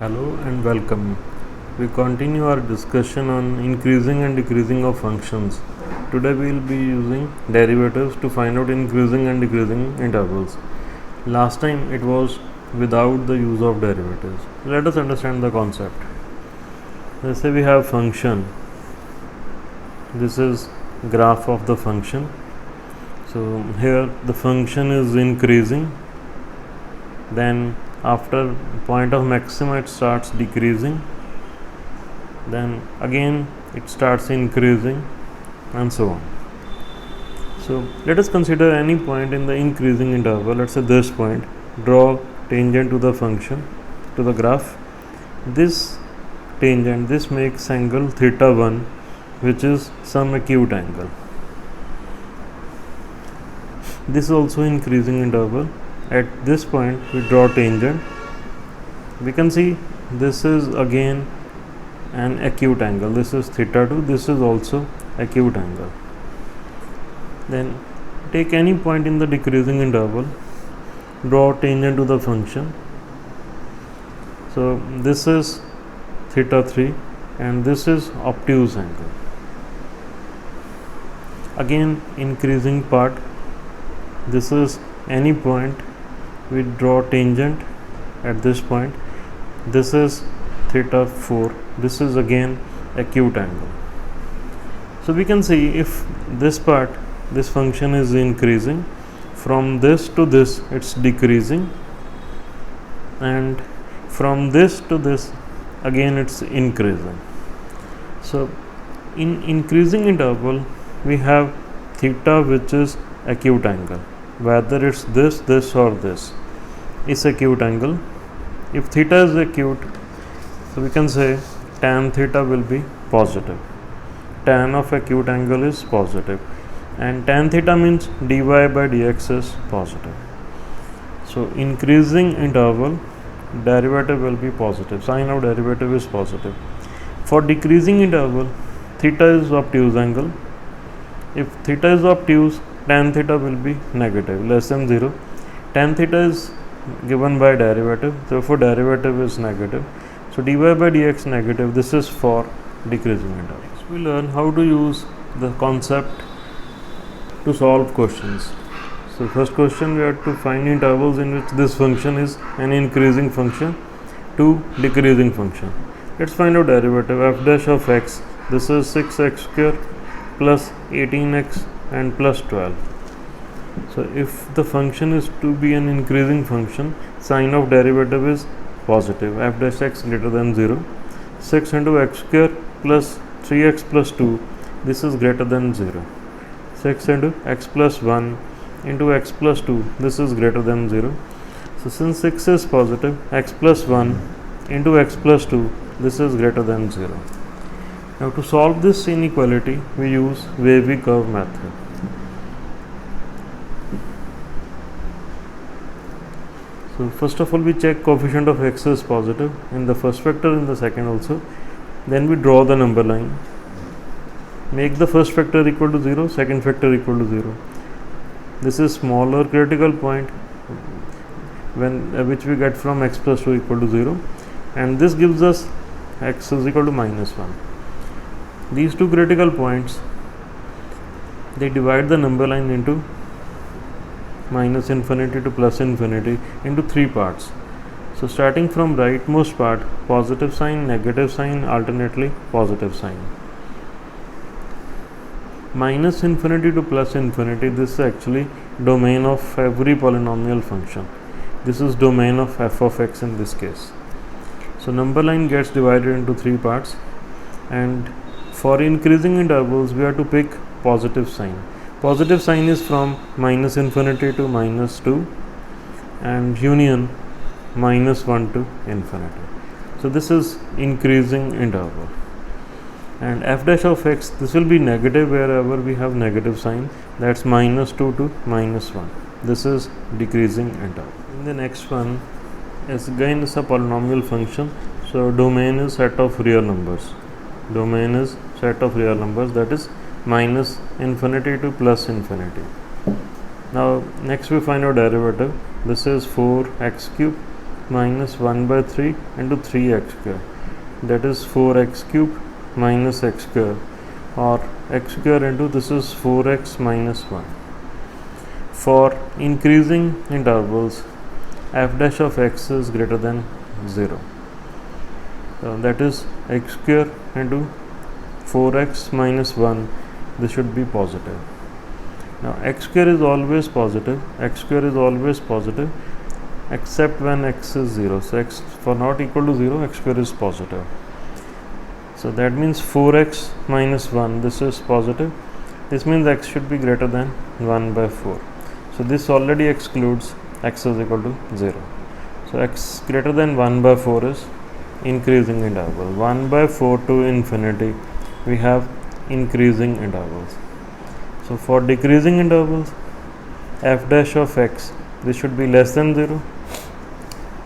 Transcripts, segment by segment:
Hello and welcome. We continue our discussion on increasing and decreasing of functions. Today we will be using derivatives to find out increasing and decreasing intervals. Last time it was without the use of derivatives. Let us understand the concept. Let's say we have function. This is graph of the function. So here the function is increasing, then after point of maxima it starts decreasing, then again it starts increasing, and so on. So let us consider any point in the increasing interval. Let's say this point. Draw tangent to the function, to the graph. This tangent, this makes angle theta 1, which is some acute angle. This is also increasing interval. At this point we draw tangent. We can see this is again an acute angle. This is theta 2. This is also acute angle. Then take any point in the decreasing interval. Draw tangent to the function. So this is theta 3 and this is obtuse angle. Again increasing part. This is any point. We draw tangent at this point. This is theta 4. This is again acute angle. So we can see if this part, this function is increasing, from this to this it's decreasing, and from this to this again it's increasing. So in increasing interval we have theta, which is acute angle. Whether it's this or this is acute angle. If theta is acute, so we can say tan theta will be positive. Tan of acute angle is positive, and tan theta means dy by dx is positive. So increasing interval, derivative will be positive. Sign of derivative is positive. For decreasing interval, theta is obtuse angle. If theta is obtuse, tan theta will be negative, less than 0. Tan theta is given by derivative, therefore derivative is negative. So dy by dx negative. This is for decreasing interval. Next we learn how to use the concept to solve questions. So first question, we have to find intervals in which this function is an increasing function to decreasing function. Let's find out derivative. F dash of x, this is 6x square plus 18x and plus 12. So if the function is to be an increasing function, sign of derivative is positive. F dash x greater than 0. 6 into x square plus 3x plus 2, this is greater than 0. 6 into x plus 1 into x plus 2, this is greater than 0. So since 6 is positive, x plus 1 into x plus 2, this is greater than 0. Now to solve this inequality, we use wavy curve method. So first of all we check coefficient of x is positive in the first vector, in the second also. Then we draw the number line. Make the first vector equal to 0, second vector equal to 0. This is smaller critical point which we get from x plus 2 equal to 0, and this gives us x is equal to minus 1. These two critical points, they divide the number line into minus infinity to plus infinity into three parts. So starting from rightmost part, positive sign, negative sign, alternately positive sign. Minus infinity to plus infinity, this is actually domain of every polynomial function. This is domain of f of x in this case. So number line gets divided into three parts, and for increasing intervals we have to pick positive sign. Positive sign is from minus infinity to minus 2 and union minus 1 to infinity. So this is increasing interval. And f dash of x, this will be negative wherever we have negative sign. That's minus 2 to minus 1. This is decreasing interval. In the next one, is again is a polynomial function. So domain is set of real numbers. Domain is set of real numbers, that is minus infinity to plus infinity. Now next we find our derivative. This is 4x cube minus 1 by 3 into 3x square, that is 4x cube minus x square, or x square into this is 4x minus 1. For increasing intervals, f dash of x is greater than 0. That is x square into 4x minus 1, this should be positive. Now x square is always positive, except when x is 0. So x for not equal to 0, x square is positive. So that means 4x minus 1, this is positive. This means x should be greater than 1 by 4. So this already excludes x is equal to 0. So x greater than 1 by 4 is increasing interval. 1 by 4 to infinity, we have increasing intervals. So for decreasing intervals, f dash of x, this should be less than 0.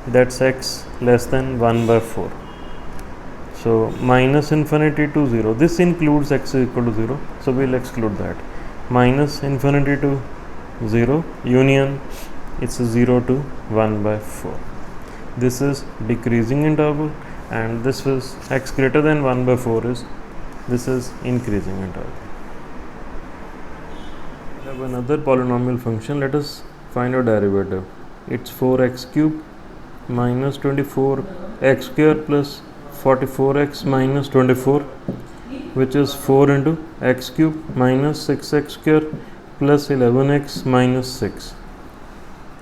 That's x less than 1 by 4. So minus infinity to 0. This includes x is equal to 0. So we'll exclude that. Minus infinity to 0, union, it's 0 to 1 by 4. This is decreasing interval, and this is x greater than 1 by 4 is, this is increasing interval. We have another polynomial function. Let us find a derivative. It's 4x cube minus 24x square plus 44x minus 24, which is 4 into x cube minus 6x square plus 11x minus 6.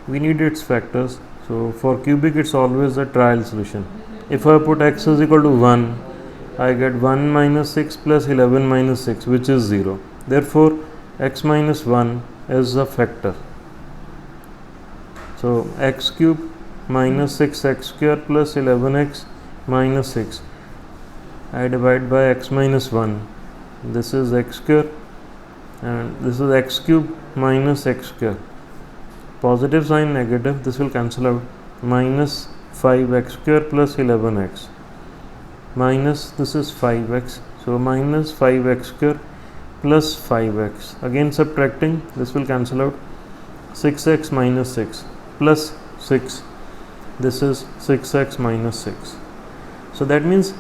We need its factors. So for cubic, it's always a trial solution. If I put x is equal to 1, I get 1 minus 6 plus 11 minus 6, which is 0. Therefore, x minus 1 is a factor. So x cube minus 6x square plus 11x minus 6. I divide by x minus 1. This is x square, and this is x cube minus x square. Positive sign negative, this will cancel out. Minus 5x square plus 11x. Minus, this is 5x. So minus 5x square plus 5x. Again subtracting, this will cancel out. 6x minus 6 plus 6. This is 6x minus 6. So that means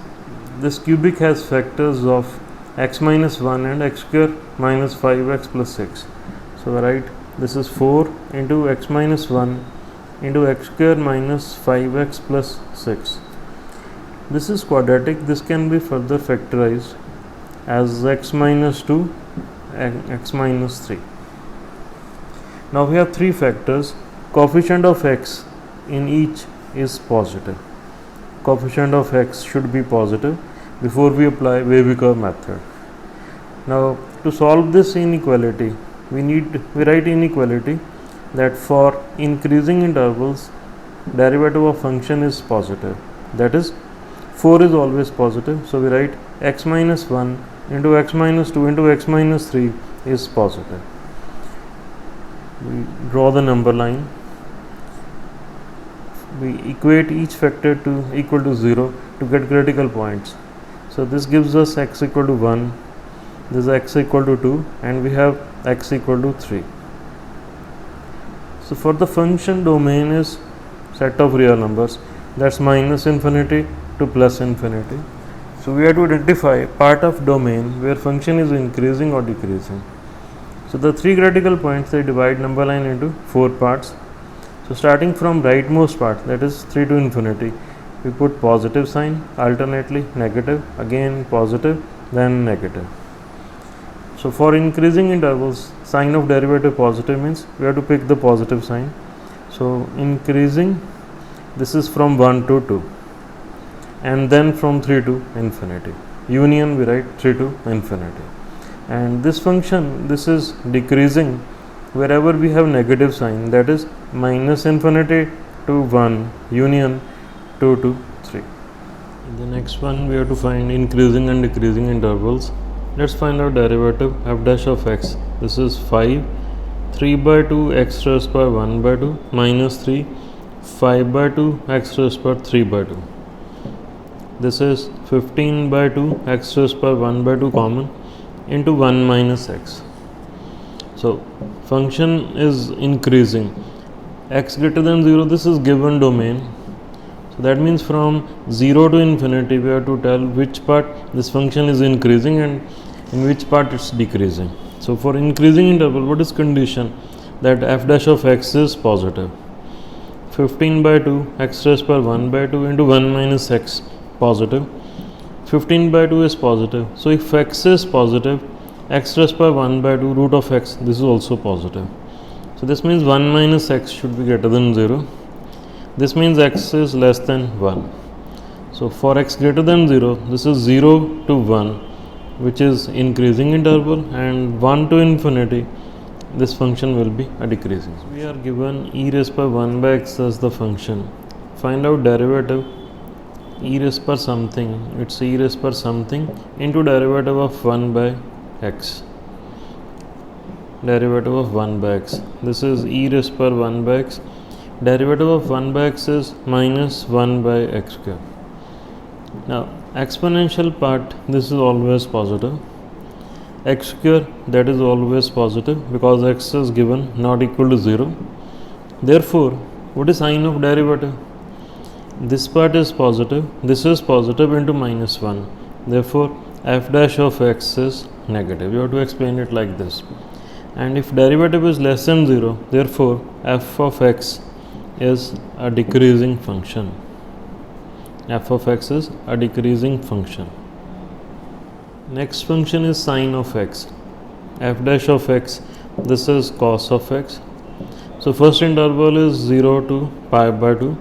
this cubic has factors of x minus 1 and x square minus 5x plus 6. So write this is 4 into x minus 1 into x square minus 5x plus 6. This is quadratic. This can be further factorized as x minus 2 and x minus 3. Now we have three factors. Coefficient of x in each is positive. Coefficient of x should be positive before we apply wavy curve method. Now to solve this inequality, we write inequality that for increasing intervals, derivative of function is positive. That is 4 is always positive. So we write x minus 1 into x minus 2 into x minus 3 is positive. We draw the number line. We equate each factor to equal to 0 to get critical points. So this gives us x equal to 1, this is x equal to 2, and we have x equal to 3. So for the function, domain is set of real numbers, that's minus infinity to plus infinity. So we have to identify part of domain where function is increasing or decreasing. So the three critical points, they divide number line into 4 parts. So starting from rightmost part, that is 3 to infinity, we put positive sign, alternately negative, again positive, then negative. So for increasing intervals, sign of derivative positive means we have to pick the positive sign. So increasing, this is from 1 to 2, and then from 3 to infinity. Union, we write 3 to infinity. And this function, this is decreasing wherever we have negative sign, that is minus infinity to 1, union 2 to 3. In the next one, we have to find increasing and decreasing intervals. Let's find out derivative f dash of x. This is 5, 3 by 2 x raised by 1 by 2 minus 3, 5 by 2 x raised by 3 by 2. This is 15 by 2 x raised by 1 by 2 common into 1 minus x. So function is increasing. X greater than 0, this is given domain. So that means from 0 to infinity we have to tell which part this function is increasing and in which part it's decreasing. So for increasing interval, what is condition? That f dash of x is positive. 15 by 2 x raised per 1 by 2 into 1 minus x, positive. 15 by 2 is positive. So if x is positive, x raised by 1 by 2 root of x, this is also positive. So this means 1 minus x should be greater than 0. This means x is less than 1. So for x greater than 0, this is 0 to 1, which is increasing interval, and 1 to infinity, this function will be a decreasing. So we are given e raised by 1 by x as the function. Find out derivative e raised per something, it's e raised per something into derivative of 1 by x. Derivative of 1 by x. This is e raised per 1 by x. Derivative of 1 by x is minus 1 by x square. Now exponential part, this is always positive. X square, that is always positive because x is given not equal to 0. Therefore, what is sign of derivative? This part is positive, this is positive into minus 1. Therefore, f dash of x is negative. You have to explain it like this. And if derivative is less than 0, therefore f of x is a decreasing function. F of x is a decreasing function. Next function is sine of x. F dash of x, this is cos of x. So first interval is 0 to pi by 2.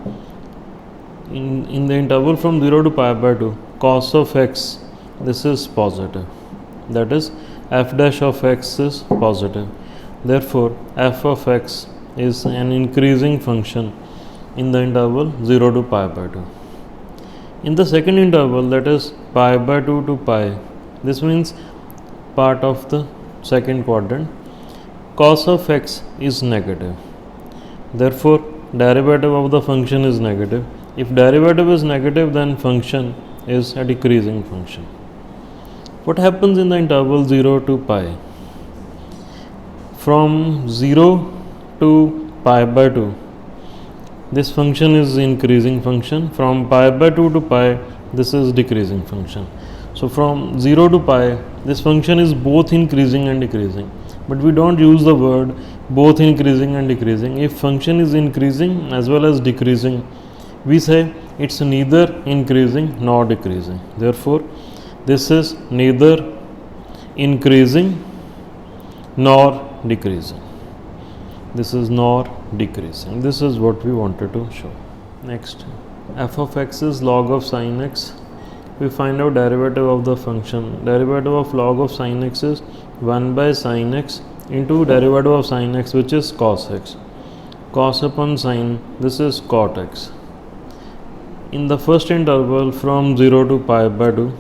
In the interval from 0 to pi by 2, cos of x, this is positive. That is, f dash of x is positive. Therefore, f of x is an increasing function in the interval 0 to pi by 2. In the second interval, that is pi by 2 to pi, this means part of the second quadrant, cos of x is negative. Therefore, derivative of the function is negative. If derivative is negative, then function is a decreasing function. What happens in the interval 0 to pi? From 0 to pi by 2, this function is increasing function. From pi by 2 to pi, this is decreasing function. So from 0 to pi, this function is both increasing and decreasing. But we don't use the word both increasing and decreasing. If function is increasing as well as decreasing, we say it's neither increasing nor decreasing. Therefore, this is neither increasing nor decreasing. This is nor decreasing. This is what we wanted to show. Next, f of x is log of sin x. We find out derivative of the function. Derivative of log of sin x is 1 by sin x into derivative of sin x, which is cos x. Cos upon sin, this is cot x. In the first interval from 0 to pi by 2,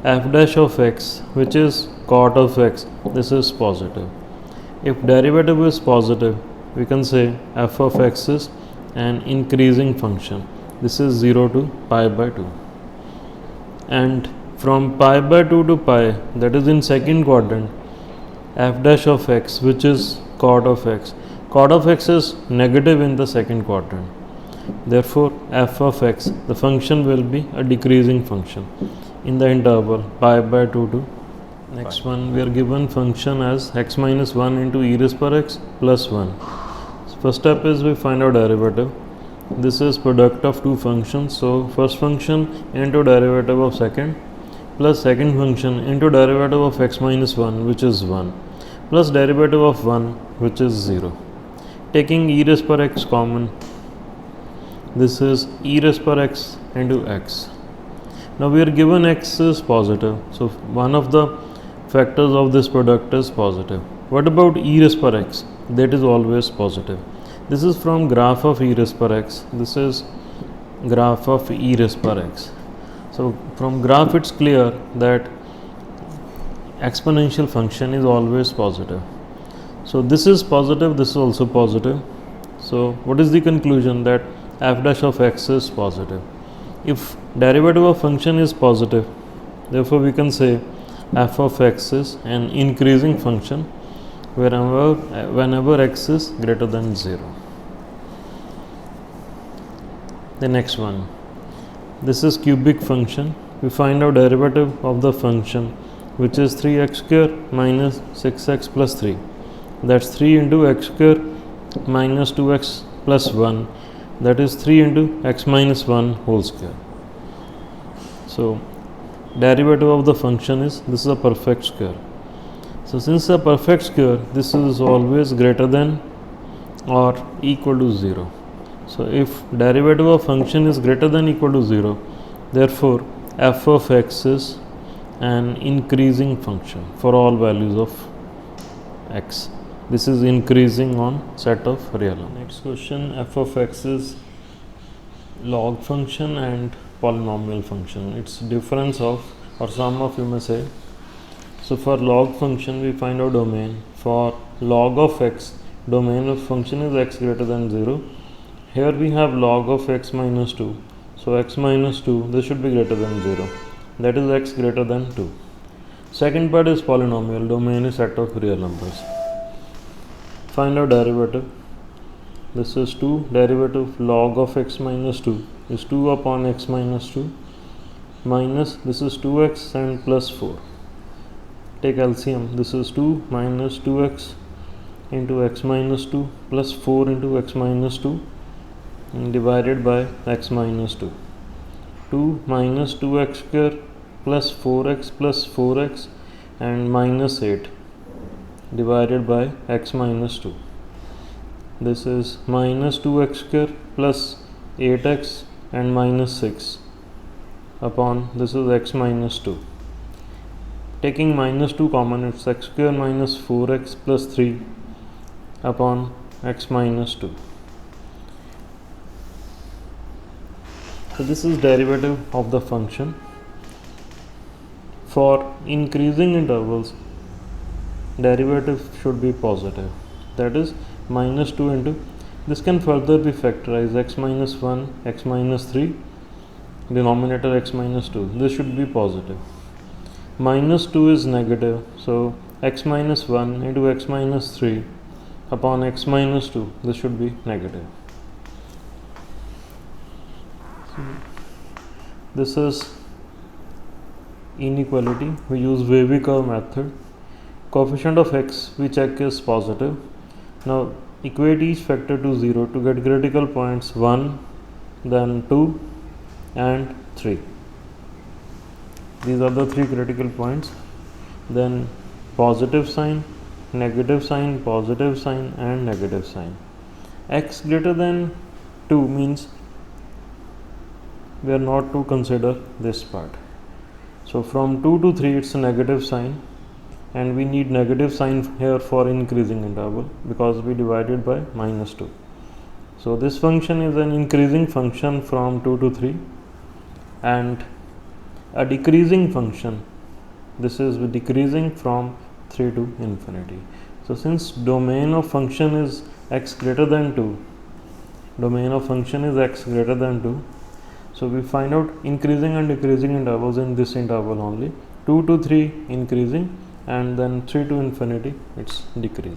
f dash of x, which is cot of x, this is positive. If derivative is positive, we can say f of x is an increasing function. This is 0 to pi by 2. And from pi by 2 to pi, that is in second quadrant, f dash of x, which is cot of x. Cot of x is negative in the second quadrant. Therefore, f of x, the function will be a decreasing function in the interval pi by 2 to next one. We are given function as x minus 1 into e raised per x plus 1. So first step is we find out derivative. This is product of two functions. So first function into derivative of second plus second function into derivative of x minus 1, which is 1, plus derivative of 1, which is 0. Taking e raised per x common, this is e raised per x into x. Now we are given x is positive, so one of the factors of this product is positive. What about e raised per x? That is always positive. This is from graph of e raised per x. This is graph of e raised per x. So from graph it's clear that exponential function is always positive. So this is positive, this is also positive. So what is the conclusion? That f dash of x is positive. If derivative of function is positive, therefore we can say f of x is an increasing function whenever x is greater than 0. The next one, this is cubic function. We find out derivative of the function, which is 3x square minus 6x plus 3. That's 3 into x square minus 2x plus 1. That is 3 into x minus 1 whole square. So derivative of the function is, this is a perfect square. So since a perfect square, this is always greater than or equal to 0. So if derivative of function is greater than equal to 0, therefore f of x is an increasing function for all values of x. This is increasing on set of real numbers. Next question, f of x is log function and polynomial function. It's difference of or sum of, you may say. So for log function, we find our domain. For log of x, domain of function is x greater than 0. Here we have log of x minus 2. So x minus 2, this should be greater than 0. That is x greater than 2. Second part is polynomial. Domain is set of real numbers. Find out derivative. This is 2. Derivative log of x minus 2 is 2 upon x minus 2 minus, this is 2x and plus 4. Take LCM. This is 2 minus 2x into x minus 2 plus 4 into x minus 2 and divided by x minus 2. 2 minus 2x square plus 4x and minus 8 divided by x minus 2. This is minus 2x square plus 8x and minus 6 upon, this is x minus 2. Taking minus 2 common, it's x square minus 4x plus 3 upon x minus 2. So this is derivative of the function. For increasing intervals, derivative should be positive. That is minus 2 into, this can further be factorized, x minus 1, x minus 3, denominator x minus 2. This should be positive. Minus 2 is negative, so x minus 1 into x minus 3 upon x minus 2, this should be negative. So this is inequality. We use wavy curve method. Coefficient of x we check is positive. Now equate each factor to 0 to get critical points 1, then 2 and 3. These are the 3 critical points. Then positive sign, positive sign and negative sign. X greater than 2 means we are not to consider this part. So from 2 to 3 it's a negative sign, and we need negative sign here for increasing interval because we divided by minus 2. So this function is an increasing function from 2 to 3 and a decreasing function. This is decreasing from 3 to infinity. So since domain of function is x greater than 2, so we find out increasing and decreasing intervals in this interval only. 2 to 3 increasing and then 3 to infinity it's decreasing.